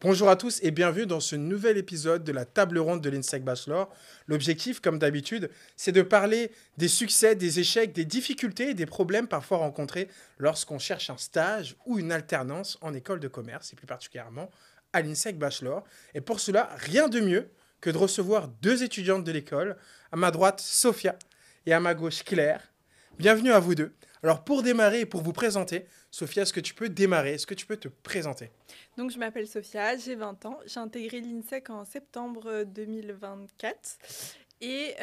Bonjour à tous et bienvenue dans ce nouvel épisode de la table ronde de l'INSEC Bachelor. L'objectif, comme d'habitude, c'est de parler des succès, des échecs, des difficultés et des problèmes parfois rencontrés lorsqu'on cherche un stage ou une alternance en école de commerce, et plus particulièrement à l'INSEC Bachelor. Et pour cela, rien de mieux que de recevoir deux étudiantes de l'école. À ma droite, Sophia, et à ma gauche, Claire. Bienvenue à vous deux. Alors pour démarrer et pour vous présenter, Sophia, est-ce que tu peux démarrer? Est-ce que tu peux te présenter? Donc, je m'appelle Sophia, j'ai 20 ans. J'ai intégré l'INSEC en septembre 2024. Et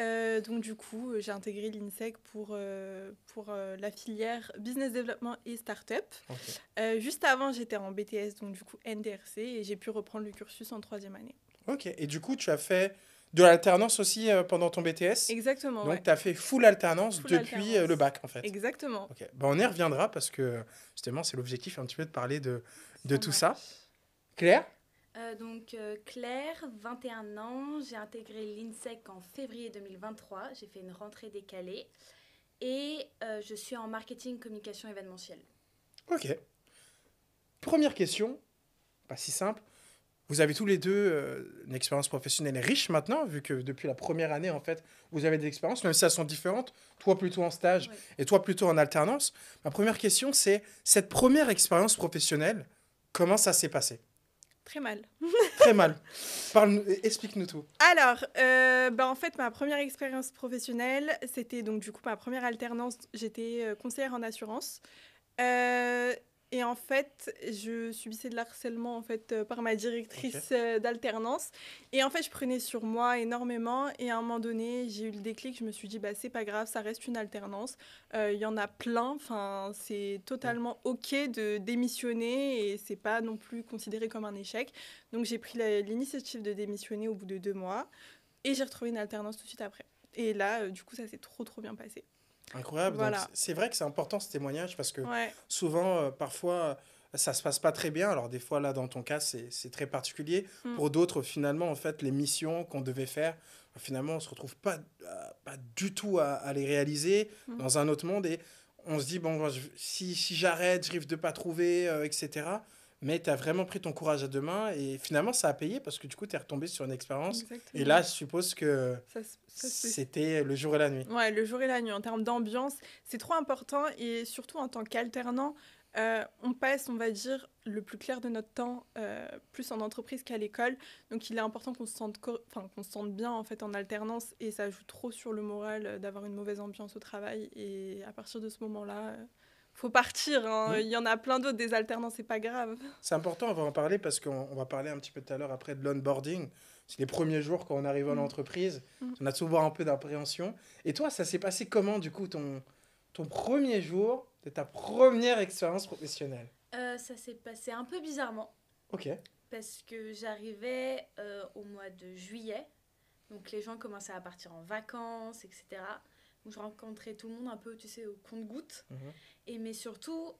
donc, du coup, j'ai intégré l'INSEC pour la filière Business Development et Startup. Ok. Juste avant, j'étais en BTS, donc du coup NDRC, et j'ai pu reprendre le cursus en troisième année. Ok. Et du coup, tu as fait de l'alternance aussi pendant ton BTS. Exactement, Donc, ouais. tu as fait full alternance Full depuis le alternance. bac, en fait. Exactement. Ok. Ben, on y reviendra parce que justement, c'est l'objectif un petit peu de parler de Ça tout ça. marche. Claire? Claire, 21 ans, j'ai intégré l'INSEC en février 2023, j'ai fait une rentrée décalée et je suis en marketing, communication événementielle. Ok. Première question, pas si simple. Vous avez tous les deux une expérience professionnelle riche maintenant, vu que depuis la première année, en fait, vous avez des expériences, même si elles sont différentes. Toi plutôt en stage Oui. et toi plutôt en alternance. Ma première question, c'est cette première expérience professionnelle, comment ça s'est passé? Très mal. Très mal. Explique-nous tout. Alors, en fait, ma première expérience professionnelle, c'était donc du coup ma première alternance. J'étais conseillère en assurance. Euh, et en fait, je subissais de l'harcèlement en fait, par ma Ok. directrice d'alternance. Et en fait, je prenais sur moi énormément. Et à un moment donné, j'ai eu le déclic. Je me suis dit, bah, c'est pas grave, ça reste une alternance. Il y en a plein. Enfin, c'est Ouais. totalement OK de démissionner. Et c'est pas non plus considéré comme un échec. Donc, j'ai pris l'initiative de démissionner au bout de 2 mois. Et j'ai retrouvé une alternance tout de suite après. Et là, du coup, ça s'est trop, trop bien passé. Incroyable. Donc, Voilà. c'est vrai que c'est important ce témoignage parce que Ouais. souvent, parfois, ça se passe pas très bien. Alors, des fois, là, dans ton cas, c'est très particulier. Mm. Pour d'autres, finalement, en fait, les missions qu'on devait faire, finalement, on se retrouve pas du tout à les réaliser Mm. dans un autre monde et on se dit, bon, si j'arrête, je risque de pas trouver, etc. Mais tu as vraiment pris ton courage à deux mains et finalement, ça a payé parce que du coup, tu es retombé sur une expérience. Et là, Exactement. je suppose que Ça se fait. c'était le jour et la nuit. Ouais, le jour et la nuit, en termes d'ambiance, c'est trop important. Et surtout en tant qu'alternant, on passe, on va dire, le plus clair de notre temps plus en entreprise qu'à l'école. Donc il est important qu'on se sente, qu'on se sente bien en fait en alternance. Et ça joue trop sur le moral d'avoir une mauvaise ambiance au travail. Et à partir de ce moment-là, faut partir, hein. Hmm. Il y en a plein d'autres, des alternances, c'est pas grave. C'est important, on va en parler parce qu'on va parler un petit peu tout à l'heure après de l'onboarding. C'est les premiers jours quand on arrive en Mm. entreprise. Mm. On a souvent un peu d'appréhension. Et toi, ça s'est passé comment, du coup, ton premier jour de ta première expérience professionnelle? Ça s'est passé un peu bizarrement Ok. parce que j'arrivais au mois de juillet, donc les gens commençaient à partir en vacances, etc. Donc je rencontrais tout le monde un peu, tu sais, au compte-gouttes. Mhm. Mais surtout,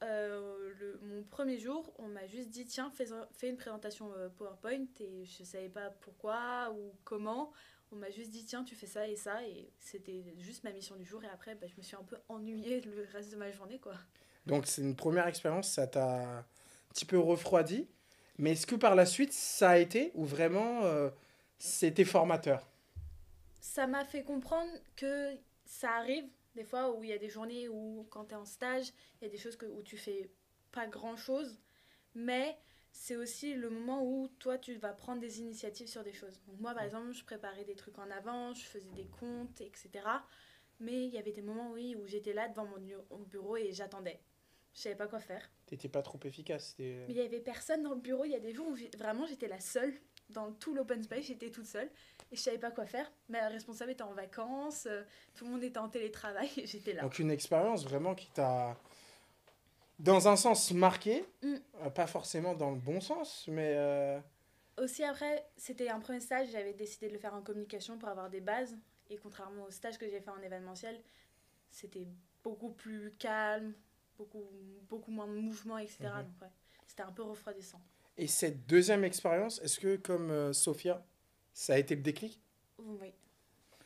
mon premier jour, on m'a juste dit, tiens, fais une présentation PowerPoint, et je ne savais pas pourquoi ou comment. On m'a juste dit, tiens, tu fais ça, et c'était juste ma mission du jour. Et après, je me suis un peu ennuyée le reste de ma journée, quoi. Donc, c'est une première expérience, ça t'a un petit peu refroidi. Mais est-ce que par la suite, ça a été ou vraiment c'était formateur? Ça m'a fait comprendre que ça arrive des fois où il y a des journées où, quand tu es en stage, il y a des choses où tu fais pas grand-chose, mais c'est aussi le moment où toi, tu vas prendre des initiatives sur des choses. Donc moi, par exemple, je préparais des trucs en avance, je faisais des comptes, etc. Mais il y avait des moments, oui, où j'étais là devant mon bureau et j'attendais. Je savais pas quoi faire. T'étais pas trop efficace. Mais il y avait personne dans le bureau. Il y a des jours où vraiment j'étais la seule dans tout l'open space. J'étais toute seule et je savais pas quoi faire. Ma responsable était en vacances, tout le monde était en télétravail et j'étais là. Donc, une expérience vraiment qui t'a, dans un sens, marqué. Mm. Pas forcément dans le bon sens, mais Aussi après, c'était un premier stage. J'avais décidé de le faire en communication pour avoir des bases. Et contrairement au stage que j'ai fait en événementiel, c'était beaucoup plus calme, beaucoup, beaucoup moins de mouvement, etc. mhm. Donc ouais, c'était un peu refroidissant. Et cette deuxième expérience, est-ce que comme Sophia, ça a été le déclic? Oui.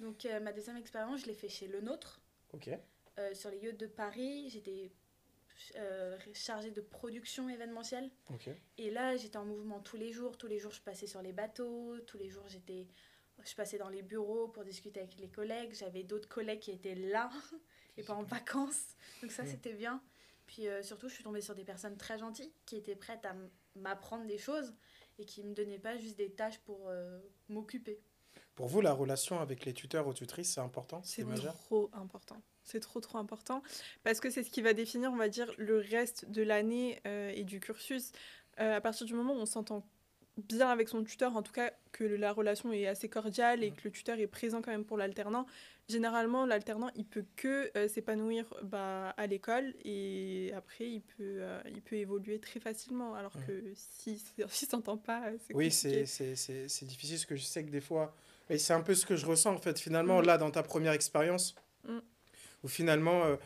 Donc ma deuxième expérience, je l'ai fait chez Le Nôtre. Ok. Sur les yachts de Paris, chargée de production événementielle. Ok. Et là, j'étais en mouvement tous les jours. Tous les jours, je passais sur les bateaux. Tous les jours, je passais dans les bureaux pour discuter avec les collègues. J'avais d'autres collègues qui étaient là et pas en vacances. Donc ça, c'était bien. Puis surtout, je suis tombée sur des personnes très gentilles qui étaient prêtes à m'apprendre des choses et qui ne me donnaient pas juste des tâches pour m'occuper. Pour vous, la relation avec les tuteurs ou tutrices, c'est important? C'est majeur? trop important. C'est trop important parce que c'est ce qui va définir, on va dire, le reste de l'année et du cursus. À partir du moment où on s'entend bien avec son tuteur, en tout cas que la relation est assez cordiale et que le tuteur est présent quand même pour l'alternant, généralement l'alternant il peut que s'épanouir à l'école et après il peut évoluer très facilement alors que s'il s'entend pas, c'est Oui, compliqué. c'est difficile parce que je sais que des fois, et c'est un peu ce que je ressens en fait finalement là dans ta première expérience où finalement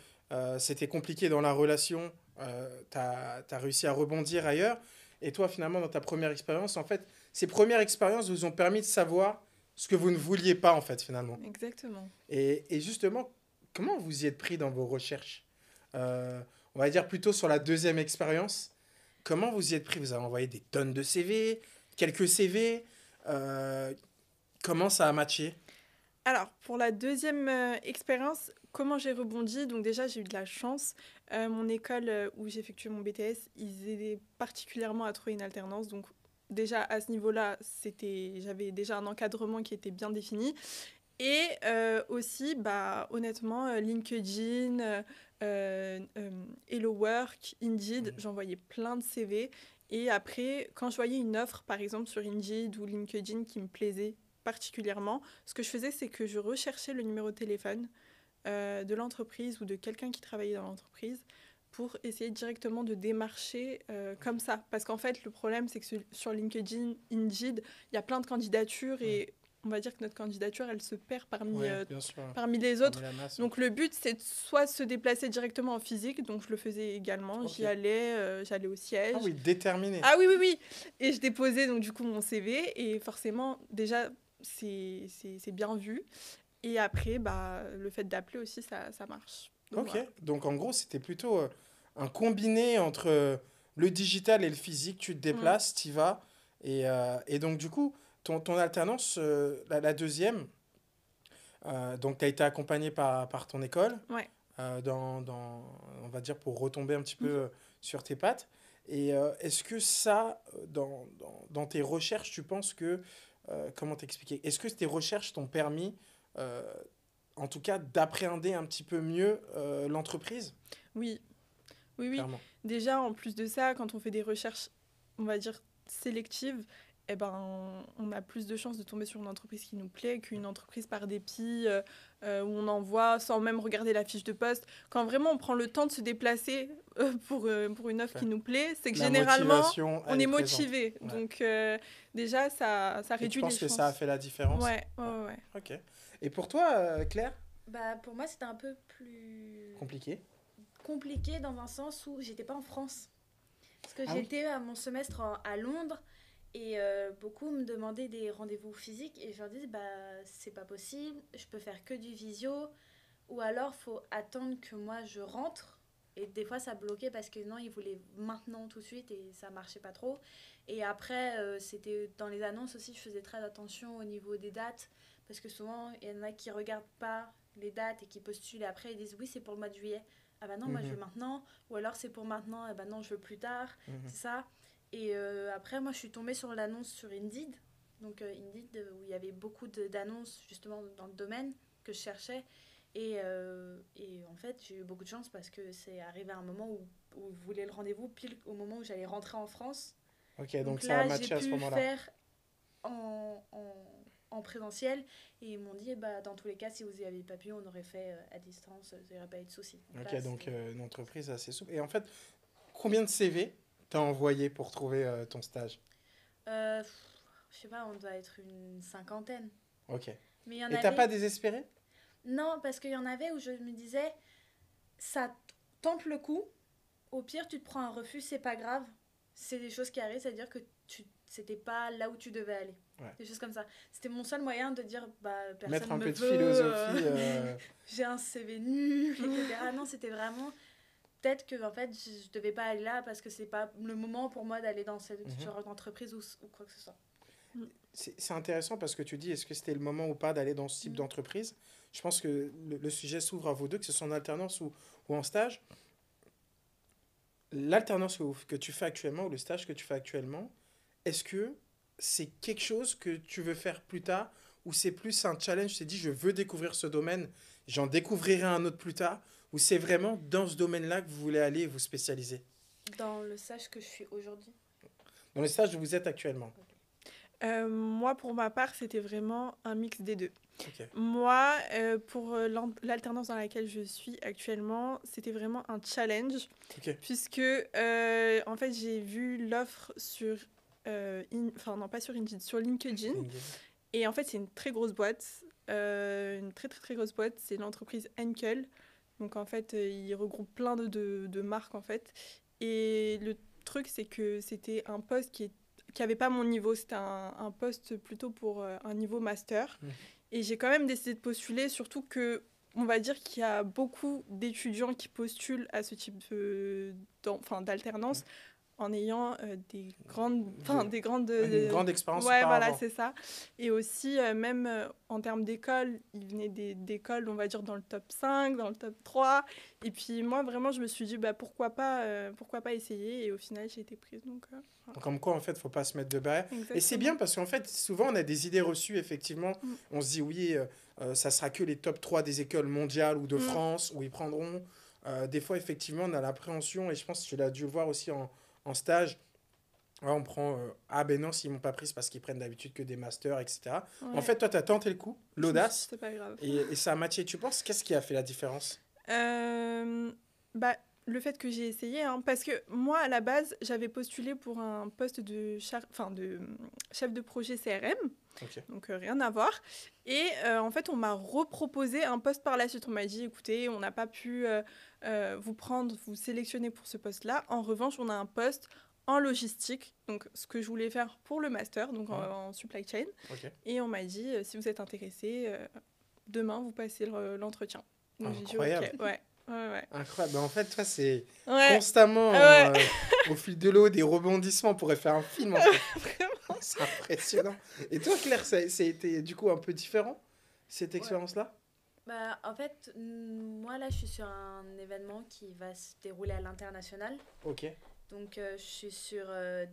c'était compliqué dans la relation, tu as réussi à rebondir ailleurs. Et toi, finalement, dans ta première expérience, en fait, ces premières expériences vous ont permis de savoir ce que vous ne vouliez pas, en fait, finalement. Exactement. Et justement, comment vous y êtes pris dans vos recherches? Euh, on va dire plutôt sur la deuxième expérience. Comment vous y êtes pris? Vous avez envoyé des tonnes de CV, quelques CV. euh, comment ça a matché? Alors, pour la deuxième expérience, comment j'ai rebondi? Donc déjà, j'ai eu de la chance. Mon école où j'ai effectué mon BTS, ils aidaient particulièrement à trouver une alternance. Donc déjà, à ce niveau-là, j'avais déjà un encadrement qui était bien défini. Et aussi, honnêtement, LinkedIn, Hello Work, Indeed, j'envoyais plein de CV. Et après, quand je voyais une offre, par exemple sur Indeed ou LinkedIn qui me plaisait particulièrement, ce que je faisais, c'est que je recherchais le numéro de téléphone de l'entreprise ou de quelqu'un qui travaillait dans l'entreprise pour essayer directement de démarcher comme ça. Parce qu'en fait, le problème, c'est que sur LinkedIn, Indeed, il y a plein de candidatures et on va dire que notre candidature, elle se perd parmi les autres. Donc le but, c'est soit se déplacer directement en physique, donc je le faisais également. Okay. J'allais au siège. Ah oui, déterminé. Ah oui, oui, oui. Et je déposais donc du coup mon CV et forcément, déjà, c'est bien vu. Et après, le fait d'appeler aussi, ça marche. Donc, ok, voilà. Donc en gros, c'était plutôt un combiné entre le digital et le physique. Tu te déplaces, tu y vas. Et donc du coup, ton alternance, la deuxième, donc tu as été accompagné par ton école, ouais. on va dire, pour retomber un petit peu sur tes pattes. Et est-ce que ça, dans tes recherches, tu penses que... comment t'expliquer? Est-ce que tes recherches t'ont permis, en tout cas, d'appréhender un petit peu mieux l'entreprise? Oui. Déjà, en plus de ça, quand on fait des recherches, on va dire, sélectives, on a plus de chances de tomber sur une entreprise qui nous plaît qu'une entreprise par dépit où on envoie sans même regarder la fiche de poste. Quand vraiment on prend le temps de se déplacer pour une offre qui nous plaît, c'est que généralement on est motivé. Ouais. Donc déjà ça réduit les chances. Tu penses que ça a fait la différence? Ouais. Ok. Et pour toi, Claire? Pour moi, c'était un peu plus compliqué dans un sens où j'étais pas en France. Parce que j'étais à mon semestre à Londres. Et beaucoup me demandaient des rendez-vous physiques et je leur disais c'est pas possible, je peux faire que du visio ou alors faut attendre que moi je rentre. Et des fois ça bloquait parce que non, ils voulaient maintenant tout de suite et ça marchait pas trop. Et après c'était dans les annonces aussi, je faisais très attention au niveau des dates parce que souvent il y en a qui regardent pas les dates et qui postulent et après ils disent oui c'est pour le mois de juillet. Ah bah non, moi je veux maintenant. Ou alors c'est pour maintenant, ah bah non je veux plus tard. C'est ça. Et après, moi, je suis tombée sur l'annonce sur Indeed. Donc, Indeed, où il y avait beaucoup d'annonces, justement, dans le domaine que je cherchais. Et en fait, j'ai eu beaucoup de chance parce que c'est arrivé à un moment où je voulais le rendez-vous, pile au moment où j'allais rentrer en France. Ok, donc ça a matché à ce moment-là. J'ai pu faire en présentiel. Et ils m'ont dit, dans tous les cas, si vous n'y aviez pas pu, on aurait fait à distance, il n'y aurait pas eu de souci. Donc, là, donc une entreprise assez souple. Et en fait, combien de CV t'as envoyé pour trouver ton stage? Je sais pas, on doit être une 50aine. Ok. Mais et t'as pas désespéré? Non, parce qu'il y en avait où je me disais, ça tente le coup. Au pire, tu te prends un refus, c'est pas grave. C'est des choses qui arrivent, c'est-à-dire que c'était pas là où tu devais aller. Ouais. Des choses comme ça. C'était mon seul moyen de dire, personne mettre un me peu veut, de philosophie. J'ai un CV nul, etc. Non, c'était vraiment... peut-être que en fait, je devais pas aller là parce que c'est pas le moment pour moi d'aller dans ce genre d'entreprise ou quoi que ce soit. C'est intéressant parce que tu dis, est-ce que c'était le moment ou pas d'aller dans ce type d'entreprise? Je pense que le sujet s'ouvre à vous deux, que ce soit en alternance ou en stage. L'alternance que tu fais actuellement ou le stage que tu fais actuellement, est-ce que c'est quelque chose que tu veux faire plus tard ou c'est plus un challenge, tu t'es dit je veux découvrir ce domaine, j'en découvrirai un autre plus tard ou c'est vraiment dans ce domaine-là que vous voulez aller et vous spécialiser? Dans le stage que je suis aujourd'hui. Dans le stage où vous êtes actuellement. Moi, pour ma part, c'était vraiment un mix des deux. Ok. Moi, pour l'alternance dans laquelle je suis actuellement, c'était vraiment un challenge, Ok. puisque en fait, j'ai vu l'offre sur, enfin non pas sur Indeed, sur LinkedIn, et en fait, c'est une très grosse boîte, une très très très grosse boîte, c'est l'entreprise Henkel. Donc en fait, ils regroupent plein de marques en fait, et le truc, c'est que c'était un poste qui avait pas mon niveau, c'était un poste plutôt pour un niveau master. Et j'ai quand même décidé de postuler, surtout que on va dire qu'il y a beaucoup d'étudiants qui postulent à ce type d'alternance en ayant des grandes... Une grande expérience Ouais, voilà, auparavant. c'est ça. Et aussi, même en termes d'école, ils venaient d'écoles, on va dire, dans le top 5, dans le top 3. Et puis moi, vraiment, je me suis dit, bah, pourquoi pas essayer. Et au final, j'ai été prise. Donc, voilà. Comme quoi, en fait, il ne faut pas se mettre de barrière. Et c'est Exactement. bien parce qu'en fait, souvent, on a des idées reçues, effectivement. On se dit, oui, ça sera que les top 3 des écoles mondiales ou de France, où ils prendront. Des fois, effectivement, on a l'appréhension, et je pense que tu l'as dû voir aussi en stage. Ouais, on prend, ah ben non, s'ils m'ont pas pris, c'est parce qu'ils prennent d'habitude que des masters, etc. Ouais. En fait, toi, tu as tenté le coup, l'audace, C'est pas grave. et ça a matché. Tu penses, qu'est-ce qui a fait la différence? Bah, le fait que j'ai essayé, hein, parce que moi, à la base, j'avais postulé pour un poste de chef de projet CRM, Ok. donc rien à voir. Et en fait, on m'a reproposé un poste par la suite. On m'a dit, écoutez, on n'a pas pu vous sélectionner pour ce poste-là. En revanche, on a un poste en logistique, donc ce que je voulais faire pour le master, donc en supply chain. Ok. Et on m'a dit, si vous êtes intéressé, demain, vous passez l'entretien. Donc j'ai dit, Incroyable. ok, ouais. Ouais. Incroyable. Ben, en fait, toi, c'est Ouais. constamment Ouais. au fil de l'eau des rebondissements. On pourrait faire un film, en fait. Vraiment. C'est impressionnant. Et toi, Claire, ça a été du coup un peu différent, cette expérience-là? Bah, en fait, moi là, je suis sur un événement qui va se dérouler à l'international. Ok. Donc, je suis sur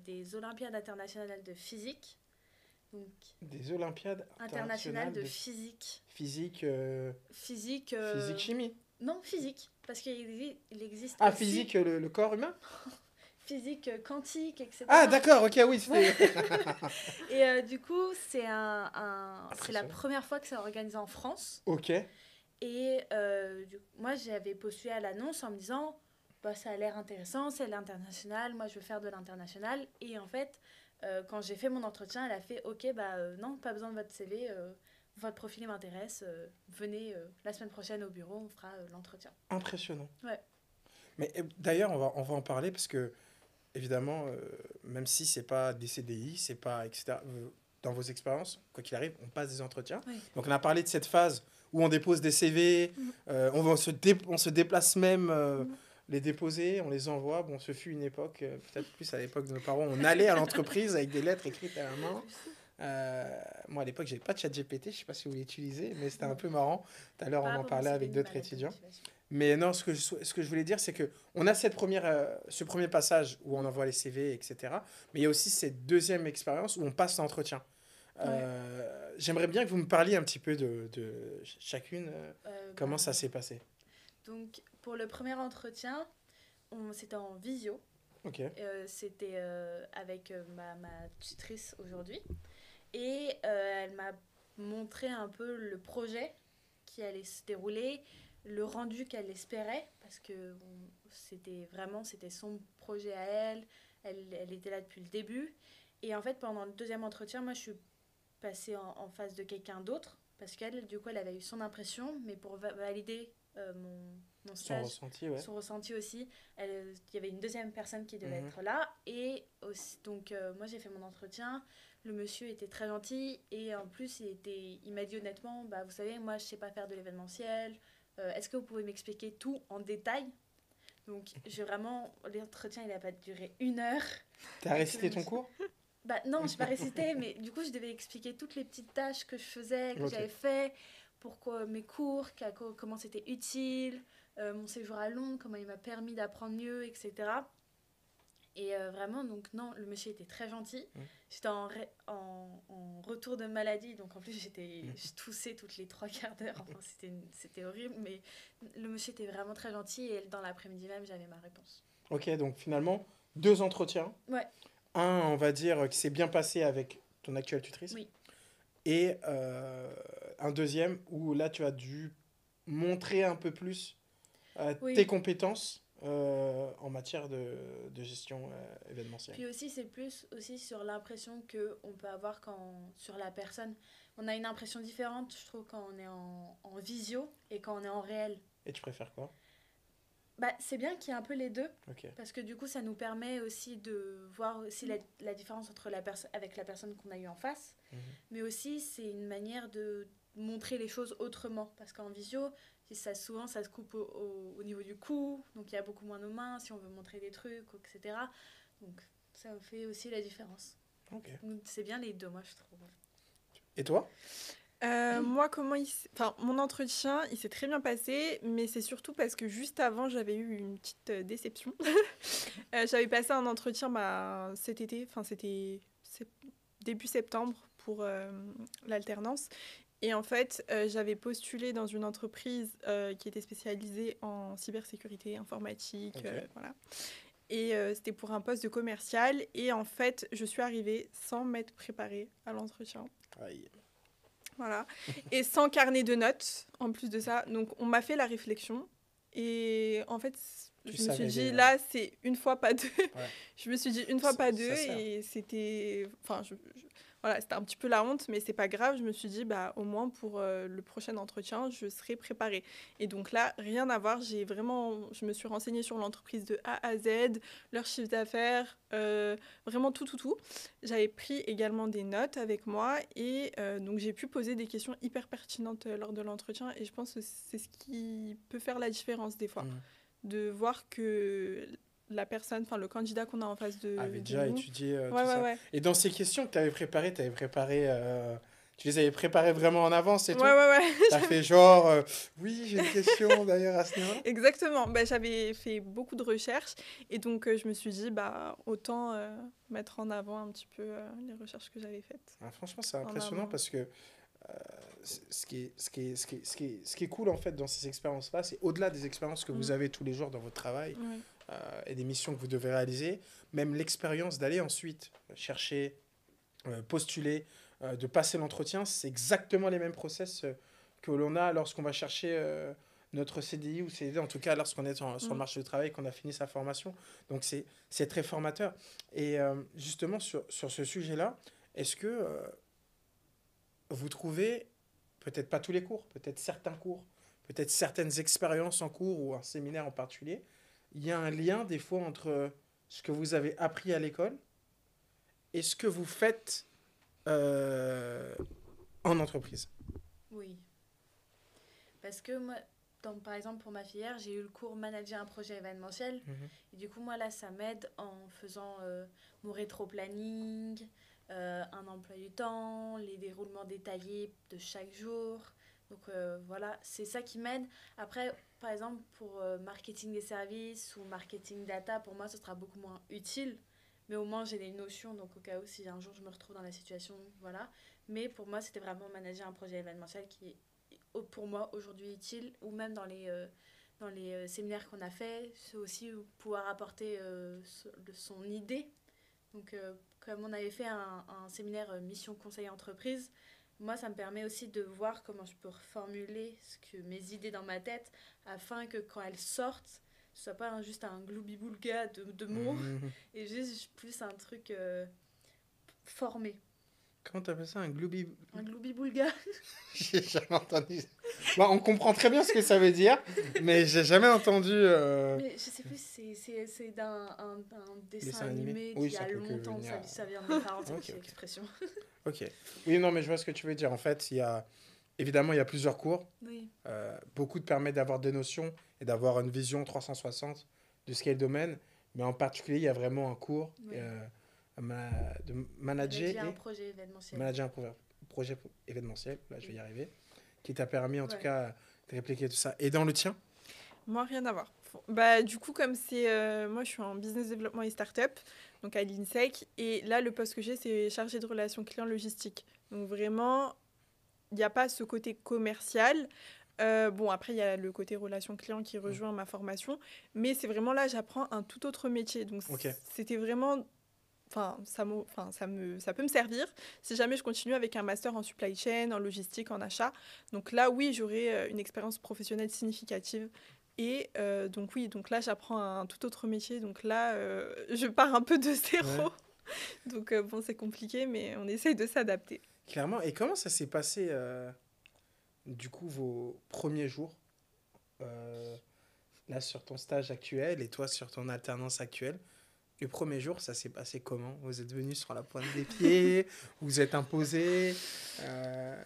des Olympiades internationales de physique. Donc, Des Olympiades internationales de physique. Physique, Physique. physique-chimie. Non, physique. Parce qu'il existe. Ah, aussi physique, le corps humain? physique quantique, etc. Ah, d'accord, ok, oui. Et du coup, c'est la Impressionnant. première fois que c'est organisé en France. Ok. Et moi, j'avais postulé à l'annonce en me disant, bah, ça a l'air intéressant, c'est l'international, moi je veux faire de l'international. Et en fait, quand j'ai fait mon entretien, elle a fait, ok, non, pas besoin de votre CV, votre profil m'intéresse, venez la semaine prochaine au bureau, on fera l'entretien. Impressionnant. Ouais. Mais d'ailleurs, on va en parler parce que, évidemment, même si c'est pas des CDI, c'est pas, etc., dans vos expériences, quoi qu'il arrive, on passe des entretiens. Oui. Donc, on a parlé de cette phase où on dépose des CV, on se déplace même les déposer, on les envoie. Bon, ce fut une époque, peut-être plus à l'époque de nos parents, on allait à l'entreprise avec des lettres écrites à la main. Moi, à l'époque, j'avais pas de chat GPT, je sais pas si vous l'utilisez, mais c'était un peu marrant. Tout à l'heure, on en parlait avec d'autres étudiants. Mais non, ce que je voulais dire, c'est qu'on a ce premier passage où on envoie les CV, etc. Mais il y a aussi cette deuxième expérience où on passe l'entretien. J'aimerais bien que vous me parliez un petit peu de chacune, comment ça s'est passé. Donc, pour le premier entretien, c'était en visio. Ok. C'était avec ma tutrice aujourd'hui. Et elle m'a montré un peu le projet qui allait se dérouler, le rendu qu'elle espérait, parce que c'était son projet à elle était là depuis le début. Et en fait, pendant le deuxième entretien, moi, je suis passée en face de quelqu'un d'autre, parce qu'elle, du coup, elle avait eu son impression, mais pour valider mon stage, son ressenti aussi, il y avait une deuxième personne qui devait être là. Et aussi, donc, moi, j'ai fait mon entretien. Le monsieur était très gentil, et en plus, il m'a dit honnêtement, vous savez, moi, je sais pas faire de l'événementiel. Est-ce que vous pouvez m'expliquer tout en détail? Donc, l'entretien, il n'a pas duré 1 heure. T'as récité ton cours? Bah non, je n'ai pas récité, mais du coup, je devais expliquer toutes les petites tâches que je faisais, que Ok. j'avais fait, pourquoi mes cours, comment c'était utile, mon séjour à Londres, comment il m'a permis d'apprendre mieux, etc. Et vraiment, donc non, le monsieur était très gentil. J'étais en retour de maladie, donc en plus, je toussais toutes les 3 quarts d'heure. Enfin, c'était horrible, mais le monsieur était vraiment très gentil et dans l'après-midi même, j'avais ma réponse. Ok, donc finalement, 2 entretiens. Ouais. Un, on va dire, qui s'est bien passé avec ton actuelle tutrice. Oui. Et un deuxième où là, tu as dû montrer un peu plus Oui. tes compétences en matière de gestion événementielle. Puis aussi, c'est plus aussi sur l'impression qu'on peut avoir sur la personne. On a une impression différente, je trouve, quand on est en visio et quand on est en réel. Et tu préfères quoi? Bah, c'est bien qu'il y ait un peu les deux, Ok. parce que du coup, ça nous permet aussi de voir aussi la différence entre avec la personne qu'on a eue en face, mais aussi c'est une manière de montrer les choses autrement, parce qu'en visio, souvent ça se coupe au niveau du cou, donc il y a beaucoup moins nos mains si on veut montrer des trucs, etc. Donc ça fait aussi la différence. Ok. Donc c'est bien les deux, moi je trouve. Et toi? Moi, mon entretien, il s'est très bien passé, mais c'est surtout parce que juste avant, j'avais eu une petite déception. J'avais passé un entretien cet été, c'était début septembre pour l'alternance. Et en fait, j'avais postulé dans une entreprise qui était spécialisée en cybersécurité informatique, Ok. voilà. Et c'était pour un poste de commercial. Et en fait, je suis arrivée sans m'être préparée à l'entretien. Aïe. Voilà. Et sans carnet de notes, en plus de ça. Donc, on m'a fait la réflexion. Et en fait, je me suis dit, là, c'est une fois, pas deux. Ouais. Je me suis dit une fois, pas deux. Et c'était... Enfin, voilà, c'était un petit peu la honte, mais c'est pas grave. Je me suis dit, au moins, pour le prochain entretien, je serai préparée. Et donc là, rien à voir. Je me suis renseignée sur l'entreprise de A à Z, leur chiffre d'affaires, vraiment tout. J'avais pris également des notes avec moi et donc j'ai pu poser des questions hyper pertinentes lors de l'entretien. Et je pense que c'est ce qui peut faire la différence des fois. De voir que la personne, le candidat qu'on a en face de avait déjà étudié tout ouais, ça. Ouais. Et dans ces questions que tu avais préparées, tu les avais préparées vraiment en avance et tout? Ouais. T'as fait genre, oui, j'ai une question d'ailleurs à ce niveau-là? Exactement. J'avais fait beaucoup de recherches et donc je me suis dit, autant mettre en avant un petit peu les recherches que j'avais faites. Ah, franchement, c'est impressionnant parce que ce qui est cool en fait dans ces expériences-là, c'est au-delà des expériences que vous avez tous les jours dans votre travail et des missions que vous devez réaliser, même l'expérience d'aller ensuite chercher, postuler, de passer l'entretien, c'est exactement les mêmes process que l'on a lorsqu'on va chercher notre CDI ou CDD, en tout cas lorsqu'on est sur le marché du travail, qu'on a fini sa formation. Donc c'est très formateur. Et justement sur ce sujet-là, est-ce que vous trouvez, peut-être pas tous les cours, peut-être certains cours, peut-être certaines expériences en cours ou un séminaire en particulier, il y a un lien des fois entre ce que vous avez appris à l'école et ce que vous faites en entreprise? Oui. Parce que moi, par exemple, pour ma filière, j'ai eu le cours manager un projet événementiel. Et du coup, moi, là, ça m'aide en faisant mon rétro-planning, un emploi du temps, les déroulements détaillés de chaque jour. Donc voilà, c'est ça qui m'aide. Après, par exemple, pour marketing des services ou marketing data, pour moi, ce sera beaucoup moins utile. Mais au moins, j'ai des notions, donc au cas où, si un jour je me retrouve dans la situation, voilà. Mais pour moi, c'était vraiment manager un projet événementiel qui est, pour moi, aujourd'hui utile. Ou même dans les séminaires qu'on a fait, c'est aussi pouvoir apporter son idée. Donc, comme on avait fait un séminaire mission conseil entreprise, moi, ça me permet aussi de voir comment je peux reformuler mes idées dans ma tête afin que quand elles sortent, ce soit pas juste un gloubi-boulga de mots et juste plus un truc formé. Comment t'appelles ça, un gloubi... Un gloubi-boulga. J'ai jamais entendu. Bon, on comprend très bien ce que ça veut dire, mais j'ai jamais entendu... Mais je sais plus, c'est d'un dessin animé oui, qui a longtemps, ça vient de mes parents, cette expression. Ok. Oui, non, mais je vois ce que tu veux dire. En fait, évidemment, il y a plusieurs cours. Oui. Beaucoup te permettent d'avoir des notions et d'avoir une vision 360 de ce qu'est le domaine, mais en particulier, il y a vraiment un cours Ouais. de Manager un manager projet événementiel. manager un projet événementiel, là je vais y arriver, qui t'a permis en tout Ouais. cas de répliquer tout ça. Et dans le tien? Moi, rien à voir. Bah, du coup, comme c'est. Moi, je suis en business développement et start-up, donc à l'INSEC. Et là, le poste que j'ai, c'est chargé de relations clients logistique. Donc vraiment, il n'y a pas ce côté commercial. Bon, après, il y a le côté relations clients qui rejoint ma formation. Mais c'est vraiment là, j'apprends un tout autre métier. Donc Ok. c'était vraiment. Enfin, ça peut me servir si jamais je continue avec un master en supply chain, en logistique, en achat. Donc là, oui, j'aurai une expérience professionnelle significative. Et donc oui, donc là, j'apprends un tout autre métier. Donc là, je pars un peu de zéro. Ouais. Donc bon, c'est compliqué, mais on essaye de s'adapter. Clairement. Et comment ça s'est passé, du coup, vos premiers jours là sur ton stage actuel et toi sur ton alternance actuelle? Le premier jour, ça s'est passé comment? Vous êtes venus sur la pointe des pieds? Vous êtes imposés? Euh,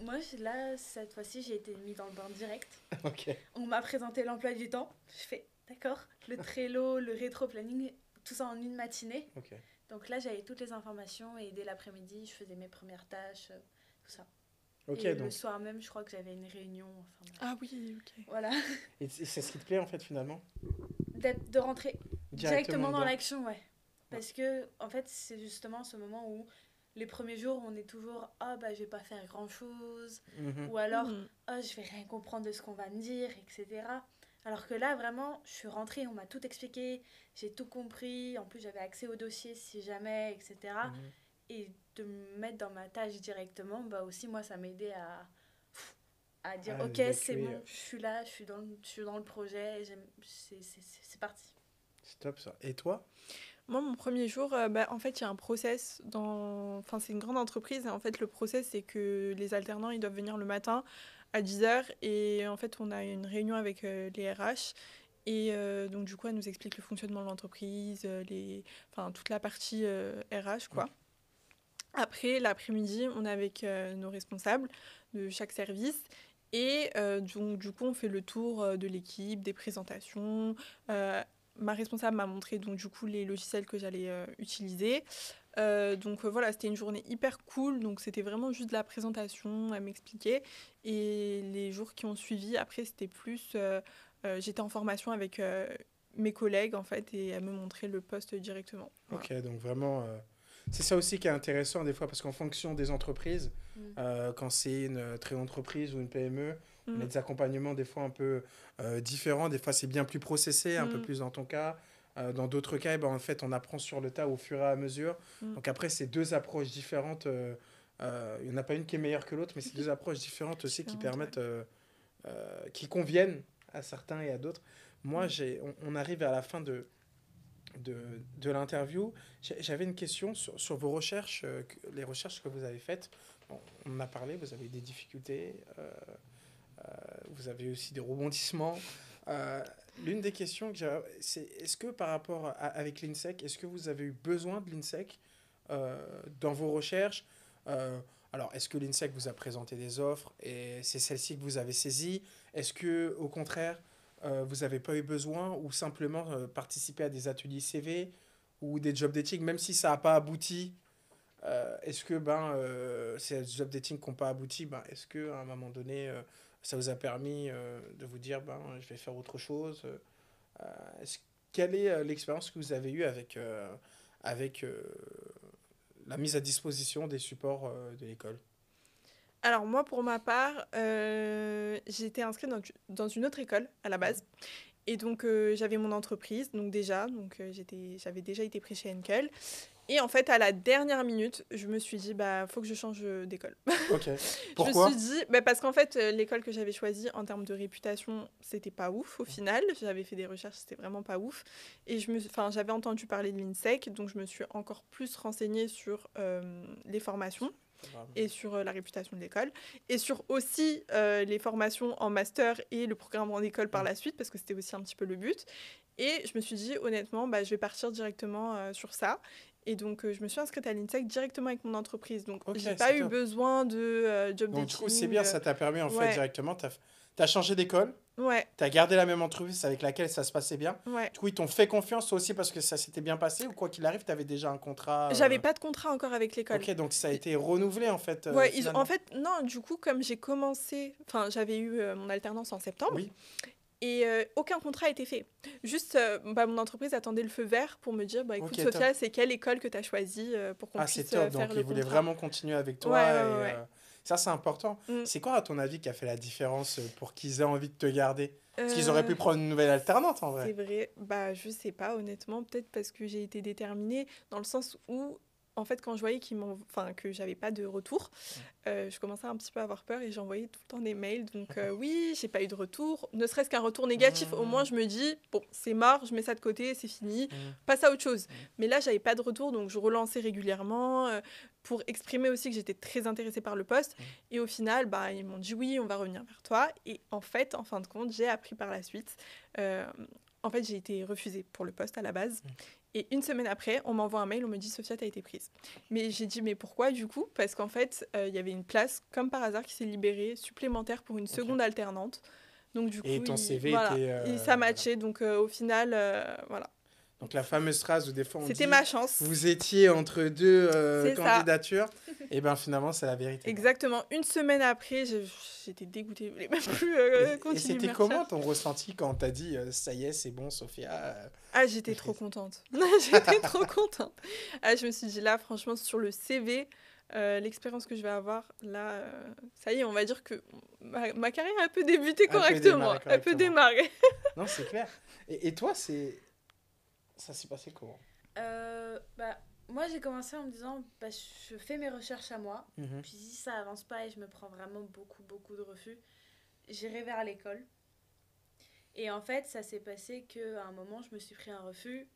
Moi, là, cette fois-ci, j'ai été mis dans le bain direct. Ok. On m'a présenté l'emploi du temps. Je fais, d'accord, le Trello, le rétro-planning, tout ça en une matinée. Ok. Donc là, j'avais toutes les informations et dès l'après-midi, je faisais mes premières tâches, tout ça. Ok, et donc. le soir même, je crois que j'avais une réunion. Enfin, bref. Ah oui, ok. Voilà. Et c'est ce qui te plaît en fait finalement? De rentrer directement dans dedans. l'action, ouais. Parce que, en fait, c'est justement ce moment où les premiers jours, on est toujours ah bah je vais pas faire grand-chose, Mhm. ou alors Mhm. ah je vais rien comprendre de ce qu'on va me dire, etc. Alors que là, vraiment, je suis rentrée, on m'a tout expliqué, j'ai tout compris, en plus j'avais accès au dossier si jamais, etc. Mhm. Et de me mettre dans ma tâche directement, bah aussi moi ça m'aidait à dire Ah, ok c'est d'évacuer, bon, je suis là, je suis dans le projet, c'est parti. c'est top ça. Et toi? Moi, mon premier jour, bah, en fait, il y a un process dans... Enfin, c'est une grande entreprise. Et en fait, le process, c'est que les alternants, ils doivent venir le matin à 10h. Et en fait, on a une réunion avec les RH. Et donc, du coup, elle nous explique le fonctionnement de l'entreprise, enfin, toute la partie RH, quoi. Ok. Après, l'après-midi, on est avec nos responsables de chaque service. Et donc, du coup, on fait le tour de l'équipe, des présentations. Ma responsable m'a montré donc, du coup, les logiciels que j'allais utiliser. Voilà, c'était une journée hyper cool. Donc, c'était vraiment juste de la présentation à m'expliquer. Et les jours qui ont suivi, après, c'était plus... j'étais en formation avec mes collègues, en fait, et elle me montrait le poste directement. Voilà. Ok, donc vraiment, c'est ça aussi qui est intéressant des fois parce qu'en fonction des entreprises, quand c'est une très entreprise ou une PME, on a Mm. des accompagnements des fois un peu différents. Des fois, c'est bien plus processé, un peu Mm. plus dans ton cas. Dans d'autres cas, eh ben, en fait, on apprend sur le tas au fur et à mesure. Mm. Donc après, c'est deux approches différentes. Il n'y en a pas une qui est meilleure que l'autre, mais c'est deux approches différentes aussi qui Différentes, permettent, qui conviennent à certains et à d'autres. Moi, on arrive à la fin de l'interview. J'avais une question sur vos recherches, les recherches que vous avez faites. Bon, on en a parlé, vous avez des difficultés, vous avez aussi des rebondissements. L'une des questions que j'ai, c'est est-ce que par rapport avec l'INSEC, est-ce que vous avez eu besoin de l'INSEC dans vos recherches? Alors, est-ce que l'INSEC vous a présenté des offres et c'est celle-ci que vous avez saisie? Est-ce que, au contraire, vous n'avez pas eu besoin ou simplement participer à des ateliers CV ou des job dating, même si ça n'a pas abouti? Est-ce que ces job dating qui n'ont pas abouti, est-ce que à un moment donné, ça vous a permis de vous dire je vais faire autre chose? Quelle est l'expérience que vous avez eue avec la mise à disposition des supports de l'école? Alors moi, pour ma part, j'étais inscrite dans une autre école à la base. Et donc j'avais mon entreprise, donc j'avais déjà été prise chez Henkel. Et en fait, à la dernière minute, je me suis dit, faut que je change d'école. Ok. Pourquoi? Je me suis dit, parce qu'en fait, l'école que j'avais choisie, en termes de réputation, c'était pas ouf au final. J'avais fait des recherches, c'était vraiment pas ouf. Et j'avais entendu parler de l'INSEC, donc je me suis encore plus renseignée sur les formations et sur la réputation de l'école, et sur aussi les formations en master et le programme en école par la suite, parce que c'était aussi un petit peu le but. Et je me suis dit, honnêtement, je vais partir directement sur ça. Et donc, je me suis inscrite à l'INSEC directement avec mon entreprise. Donc, Ok, j'ai pas c'est eu top. besoin de job Donc, dating. du coup, c'est bien, ça t'a permis, en fait, ouais. directement, Tu as changé d'école, Ouais, tu as gardé la même entreprise avec laquelle ça se passait bien. ouais. Du coup, ils t'ont fait confiance toi aussi parce que ça s'était bien passé ou quoi qu'il arrive, tu avais déjà un contrat J'avais pas de contrat encore avec l'école. Ok, donc ça a été renouvelé en fait, Ouais, finalement. en fait, non, du coup, comme j'ai commencé, enfin, j'avais eu mon alternance en septembre, Oui, et aucun contrat a été fait. Juste, mon entreprise attendait le feu vert pour me dire, bah écoute, ok, Sophia, top. c'est quelle école que tu as choisie pour qu'on Ah, c'est puisse top. faire Donc, le ils voulaient contrat. vraiment continuer avec Ouais, toi. ouais, Et, ouais, ouais. ça, c'est important. Mm. C'est quoi, à ton avis, qui a fait la différence pour qu'ils aient envie de te garder? Parce qu'ils auraient Euh, pu prendre une nouvelle alternante, en c'est vrai. vrai, bah je sais pas, honnêtement, peut-être parce que j'ai été déterminée, dans le sens où, en fait, quand je voyais que j'avais pas de retour, je commençais un petit peu à avoir peur et j'envoyais tout le temps des mails. Donc oui, j'ai pas eu de retour. Ne serait-ce qu'un retour négatif, au moins Mmh, je me dis, bon, c'est mort, je mets ça de côté, c'est fini, mmh, passe à autre chose. mmh. Mais là, j'avais pas de retour, donc je relançais régulièrement pour exprimer aussi que j'étais très intéressée par le poste. Mmh. Et au final, bah, ils m'ont dit oui, on va revenir vers toi. Et en fait, en fin de compte, j'ai appris par la suite. euh, En fait, j'ai été refusée pour le poste à la base. Et une semaine après, on m'envoie un mail, on me dit Sophia, t'as été prise. Mais j'ai dit, mais pourquoi du coup? Parce qu'en fait, il y avait une place, comme par hasard, qui s'est libérée, supplémentaire pour une Ok. seconde alternante. Donc du Et coup, ton CV voilà, était. et ça Voilà. matchait. Donc au final, voilà. Donc, la fameuse phrase où des fois on C'était dit ma chance. vous étiez entre deux C'est ça. candidatures. Et bien, finalement, c'est la vérité. Exactement. Une semaine après, j'étais dégoûtée. Je voulais même plus Et continuer c'était mes comment recherches. ton ressenti quand t'as dit ça y est, c'est bon, Sophia Ah, j'étais trop contente. J'étais trop contente. Ah, je me suis dit là, franchement, sur le CV, l'expérience que je vais avoir, là, ça y est, on va dire que ma carrière a pu débuter Elle peut correctement. démarrer Elle peut correctement. démarrer. Non, c'est clair. Et toi, ça s'est passé comment? Bah, moi, j'ai commencé en me disant, bah, je fais mes recherches à moi. Mhm. Puis si ça avance pas et je me prends vraiment beaucoup de refus, j'irai vers l'école. Et en fait, ça s'est passé qu'à un moment, je me suis pris un refus.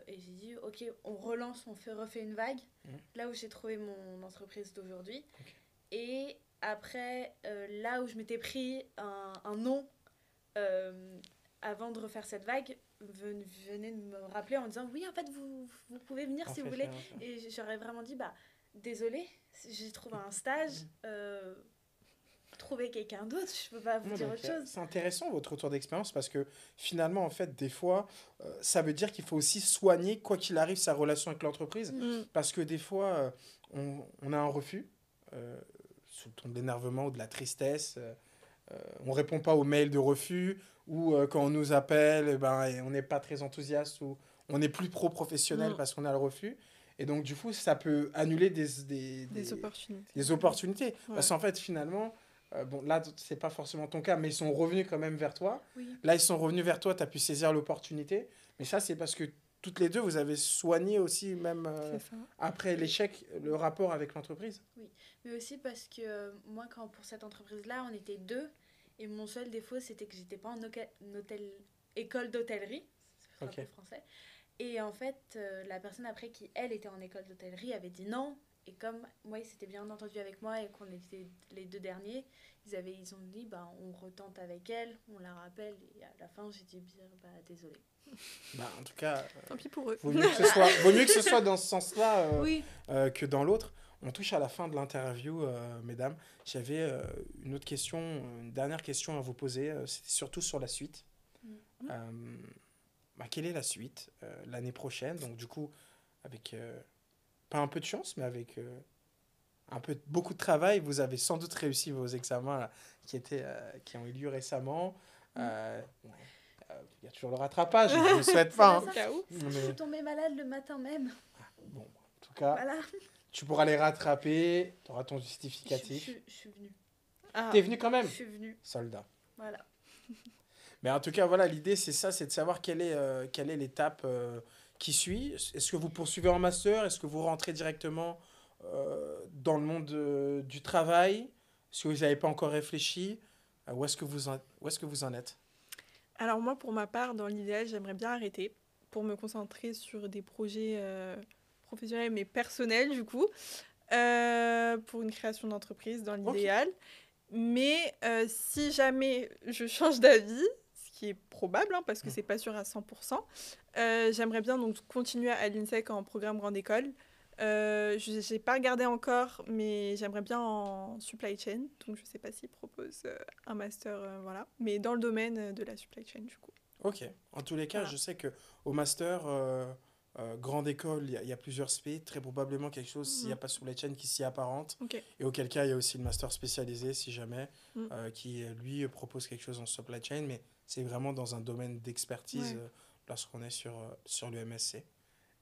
Et j'ai dit, ok, on relance, refait une vague. Là où j'ai trouvé mon entreprise d'aujourd'hui. Ok. Et après, là où je m'étais pris un non avant de refaire cette vague, venez de me rappeler en disant, oui, en fait, vous pouvez venir si vous voulez. Et j'aurais vraiment dit, bah, désolée, j'ai trouvé un stage. Trouver quelqu'un d'autre, je peux pas vous Ouais, dire donc, autre chose. c'est intéressant votre retour d'expérience parce que finalement, en fait, des fois, ça veut dire qu'il faut aussi soigner, quoi qu'il arrive, sa relation avec l'entreprise. Mm. Parce que des fois, on a un refus, sous le ton de l'énervement ou de la tristesse. On répond pas aux mails de refus ou quand on nous appelle, eh ben, on n'est pas très enthousiaste ou on est plus pro-professionnel Mm. parce qu'on a le refus. Et donc, du coup, ça peut annuler Des opportunités. des opportunités. Ouais. Parce qu'en fait, finalement, bon, là, c'est pas forcément ton cas, mais ils sont revenus quand même vers toi. Oui. Là, ils sont revenus vers toi, tu as pu saisir l'opportunité. Mais ça, c'est parce que toutes les deux, vous avez soigné aussi, même C'est ça. après l'échec, le rapport avec l'entreprise. Mais aussi parce que moi, pour cette entreprise-là, on était deux. Et mon seul défaut, c'était que j'étais pas en école d'hôtellerie. C'est un Ok. peu français. Et en fait, la personne après qui, elle, était en école d'hôtellerie avait dit non. Et comme moi, ils s'étaient bien entendu avec moi et qu'on était les deux derniers, ils ont dit, bah, on retente avec elle, on la rappelle. Et à la fin, j'ai dit, bah, désolée. Bah, en tout cas, Tant pis pour eux. vaut mieux que ce soit dans ce sens-là Oui. que dans l'autre. On touche à la fin de l'interview, mesdames. J'avais une autre question, une dernière question à vous poser. C'était surtout sur la suite. Quelle est la suite l'année prochaine? Donc, du coup, avec pas un peu de chance, mais avec beaucoup de travail, vous avez sans doute réussi vos examens là, qui ont eu lieu récemment. Il y a toujours le rattrapage, je ne le souhaite pas. C'est Hein. ça. Cas où. Je suis tombée malade le matin même. Bon, en tout cas, Voilà. tu pourras les rattraper, tu auras ton Je justificatif. suis venue. Ah. T'es venu quand même, Je suis venue. soldat. Voilà. Mais en tout cas, voilà, l'idée, c'est ça, c'est de savoir quelle est l'étape qui suit. Est-ce que vous poursuivez en master? Est-ce que vous rentrez directement dans le monde du travail? Est-ce que vous n'avez pas encore réfléchi? Où est-ce que vous en êtes? Alors moi, pour ma part, dans l'idéal, j'aimerais bien arrêter pour me concentrer sur des projets professionnels mais personnels du coup, pour une création d'entreprise dans l'idéal. Mais si jamais je change d'avis, ce qui est probable hein, parce que c'est pas sûr à 100%, j'aimerais bien donc continuer à l'INSEC en programme grande école. Je n'ai pas regardé encore, mais j'aimerais bien en supply chain. Donc, je ne sais pas s'ils proposent un master, voilà. Mais dans le domaine de la supply chain, du coup. Ok. En tous les cas, Voilà. je sais qu'au master, grande école, il y a plusieurs spé, très probablement quelque chose, s'il n'y a Mhm. pas sur les chaînes qui s'y apparente. Ok. Et auquel cas, il y a aussi le master spécialisé, si jamais, Mm. qui, lui, propose quelque chose en supply chain, mais c'est vraiment dans un domaine d'expertise Ouais. lorsqu'on est sur le MSC.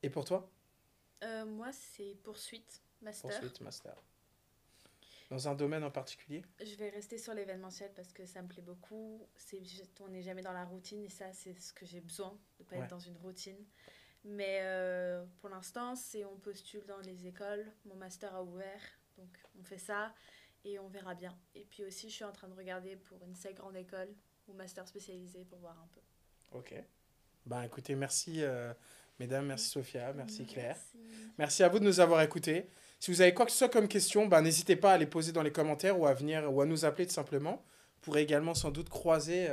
Et pour toi? Moi, c'est poursuite, master. Poursuite, master. Dans un domaine en particulier? Je vais rester sur l'événementiel parce que ça me plaît beaucoup. On n'est jamais dans la routine et ça, c'est ce que j'ai besoin, de ne pas Ouais. être dans une routine. Mais pour l'instant, on postule dans les écoles. Mon master a ouvert, donc on fait ça et on verra bien. Et puis aussi, je suis en train de regarder pour une seule grande école ou master spécialisé pour voir un peu. Ok. Ben écoutez, merci mesdames, merci Sophia, merci Claire. Merci. Merci à vous de nous avoir écoutés. Si vous avez quoi que ce soit comme question, ben, n'hésitez pas à les poser dans les commentaires ou à venir ou à nous appeler tout simplement. Vous pourrez également sans doute croiser,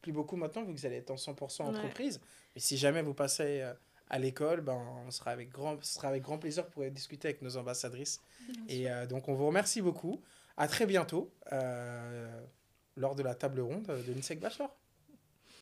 plus beaucoup maintenant vu que vous allez être en 100% Ouais. entreprise. Mais si jamais vous passez à l'école, ben, ce sera avec grand plaisir pour discuter avec nos ambassadrices. Et donc on vous remercie beaucoup. À très bientôt lors de la table ronde de l'INSEC Bachelor.